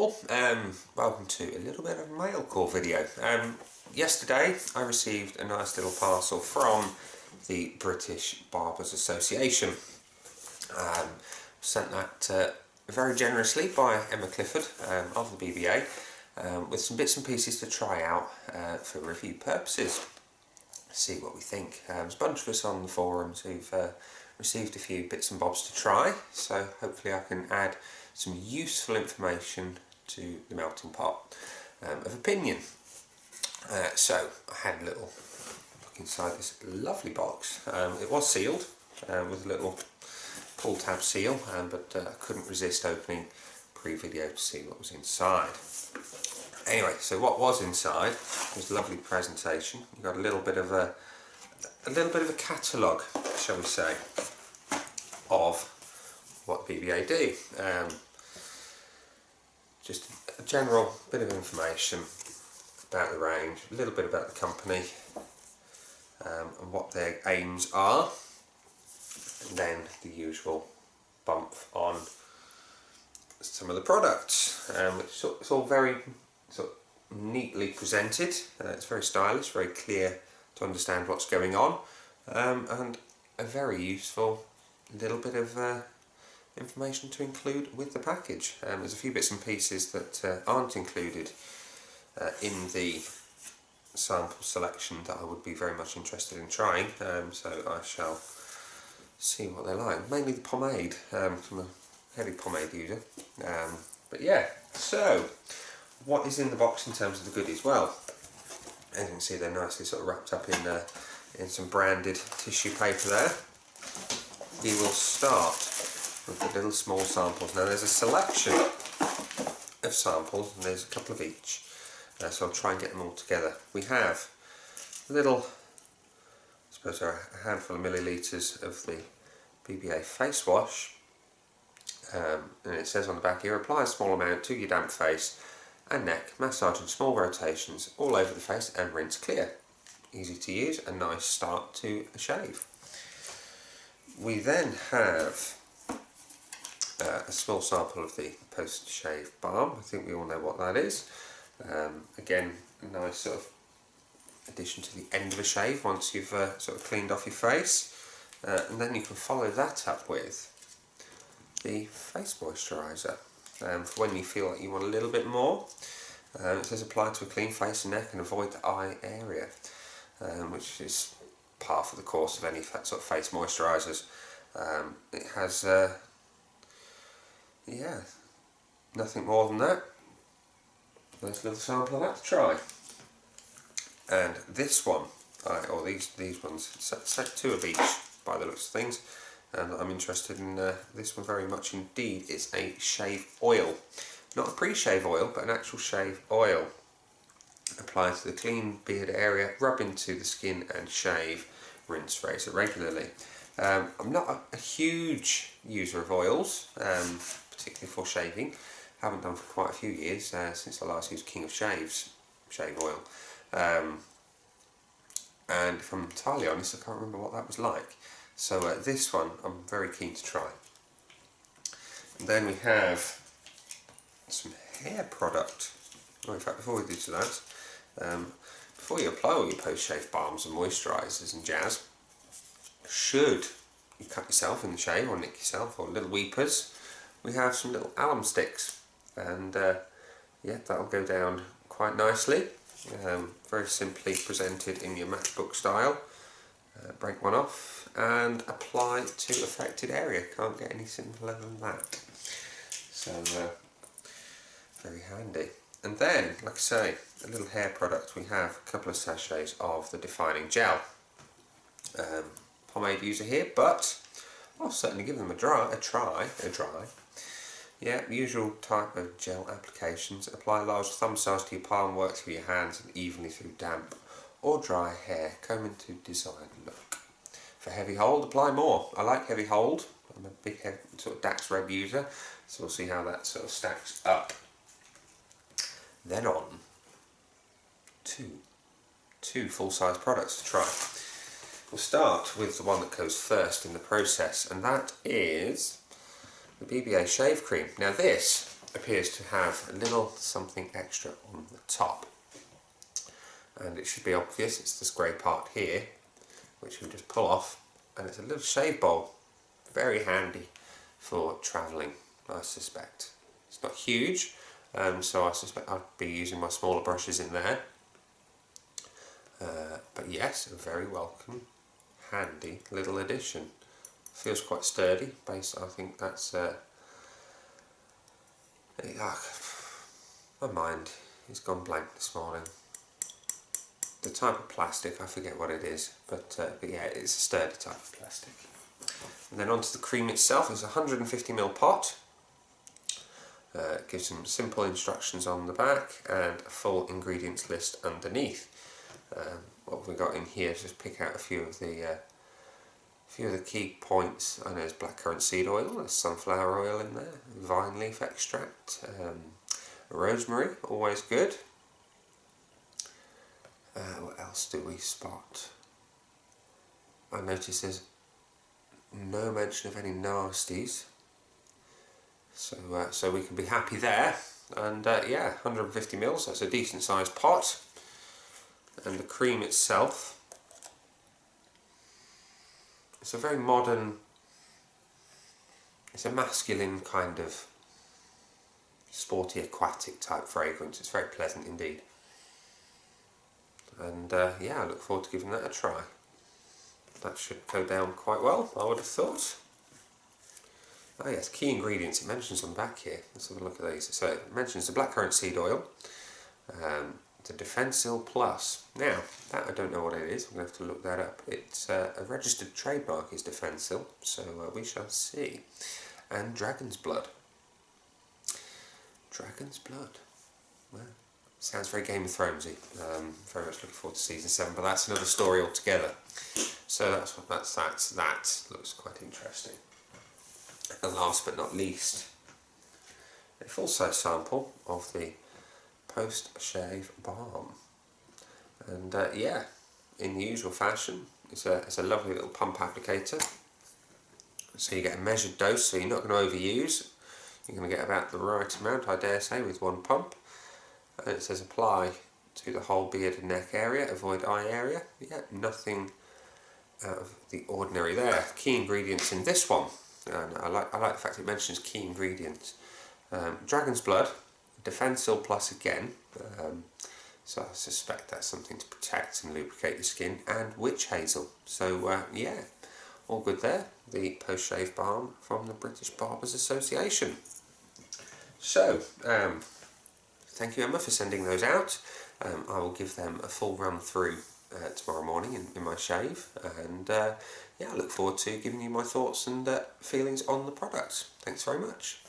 all, welcome to a little bit of a mail call video. Yesterday I received a nice little parcel from the British Barbers Association. Sent that very generously by Emma Clifford of the BBA with some bits and pieces to try out for review purposes. See what we think. There's a bunch of us on the forums who've received a few bits and bobs to try, so hopefully I can add some useful information to the melting pot of opinion. So I had a little look inside this lovely box. It was sealed with a little pull tab seal, but I couldn't resist opening pre-video to see what was inside. Anyway, so what was inside was a lovely presentation. You got a little bit of a catalogue, shall we say, of what BBA do. Just a general bit of information about the range, a little bit about the company and what their aims are, and then the usual bump on some of the products. It's all very sort of neatly presented. It's very stylish, very clear to understand what's going on, and a very useful little bit of information to include with the package. There's a few bits and pieces that aren't included in the sample selection that I would be very much interested in trying, so I shall see what they're like. Mainly the pomade, I'm a heavy pomade user, but yeah. So what is in the box in terms of the goodies? Well, as you can see, they're nicely sort of wrapped up in some branded tissue paper there. We will start with the little small samples. Now there's a selection of samples, and there's a couple of each, so I'll try and get them all together. We have a little, I suppose a handful of millilitres of the BBA face wash, and it says on the back here, apply a small amount to your damp face and neck, massage in small rotations all over the face and rinse clear. Easy to use, a nice start to a shave. We then have a small sample of the post-shave balm. I think we all know what that is. Again, a nice sort of addition to the end of a shave once you've sort of cleaned off your face. And then you can follow that up with the face moisturiser for when you feel like you want a little bit more. It says apply to a clean face and neck and avoid the eye area, which is par for the course of any sort of face moisturisers. It has yeah, nothing more than that. Nice little sample of that to try. And this one, or these ones, set two of each by the looks of things, and I'm interested in this one very much indeed. It's a shave oil, not a pre-shave oil, but an actual shave oil. Apply to the clean beard area, rub into the skin and shave, rinse razor regularly. I'm not a huge user of oils, particularly for shaving. Haven't done for quite a few years, since I last used King of Shaves shave oil. And if I'm entirely honest, I can't remember what that was like. So this one I'm very keen to try. And then we have some hair product. Oh, in fact, before we do to that, before you apply all your post-shave balms and moisturisers and jazz, should you cut yourself in the shave or nick yourself, or little weepers, we have some little alum sticks, and yeah, that'll go down quite nicely. Very simply presented in your matchbook style. Break one off and apply to affected area. Can't get any simpler than that. So very handy. And then, like I say, a little hair product. We have a couple of sachets of the defining gel. Pomade user here, but I'll certainly give them a try. Yeah, usual type of gel applications. Apply large thumb size to your palm, work through your hands and evenly through damp or dry hair. Comb into desired look. For heavy hold, apply more. I like heavy hold. I'm a big sort of Dax Reb user, so we'll see how that sort of stacks up. Then on two full-size products to try. We'll start with the one that goes first in the process, and that is the BBA Shave Cream. Now this appears to have a little something extra on the top, and it should be obvious. It's this grey part here, which you just pull off, and it's a little shave bowl, very handy for travelling, I suspect. It's not huge, so I suspect I'd be using my smaller brushes in there, but yes, a very welcome, handy little addition. Feels quite sturdy. I think that's my mind has gone blank this morning. The type of plastic, I forget what it is, but yeah, it's a sturdy type of plastic. And then onto the cream itself. It's a 150ml pot. It gives some simple instructions on the back and a full ingredients list underneath. What we've got in here is just pick out a few of the key points. I know there's blackcurrant seed oil, there's sunflower oil in there, vine leaf extract, rosemary, always good. What else do we spot? I notice there's no mention of any nasties, so we can be happy there. And yeah, 150 mils, that's a decent sized pot. And the cream itself, it's a very modern, it's a masculine kind of sporty aquatic type fragrance. It's very pleasant indeed. And yeah, I look forward to giving that a try. That should go down quite well, I would have thought. Oh yes, key ingredients, it mentions on the back here. Let's have a look at these. So it mentions the blackcurrant seed oil, the Defensil Plus. Now, that I don't know what it is, I'm going to have to look that up. It's a registered trademark is Defensil, so we shall see. And Dragon's Blood. Dragon's Blood. Well, sounds very Game of Thronesy. Very much looking forward to season 7, but that's another story altogether. So that looks quite interesting. And last but not least, a full size sample of the post-shave balm. And yeah, in the usual fashion, it's a lovely little pump applicator. So you get a measured dose, so you're not going to overuse. You're going to get about the right amount, I dare say, with one pump. And it says apply to the whole beard and neck area, avoid eye area. Yeah, nothing out of the ordinary there. Key ingredients in this one, and I like the fact it mentions key ingredients. Dragon's Blood, Defensil Plus again, so I suspect that's something to protect and lubricate the skin, and witch hazel. So yeah, all good there. The post-shave balm from the British Barbers Association. So, thank you, Emma, for sending those out. I will give them a full run through tomorrow morning in my shave, and yeah, I look forward to giving you my thoughts and feelings on the products. Thanks very much.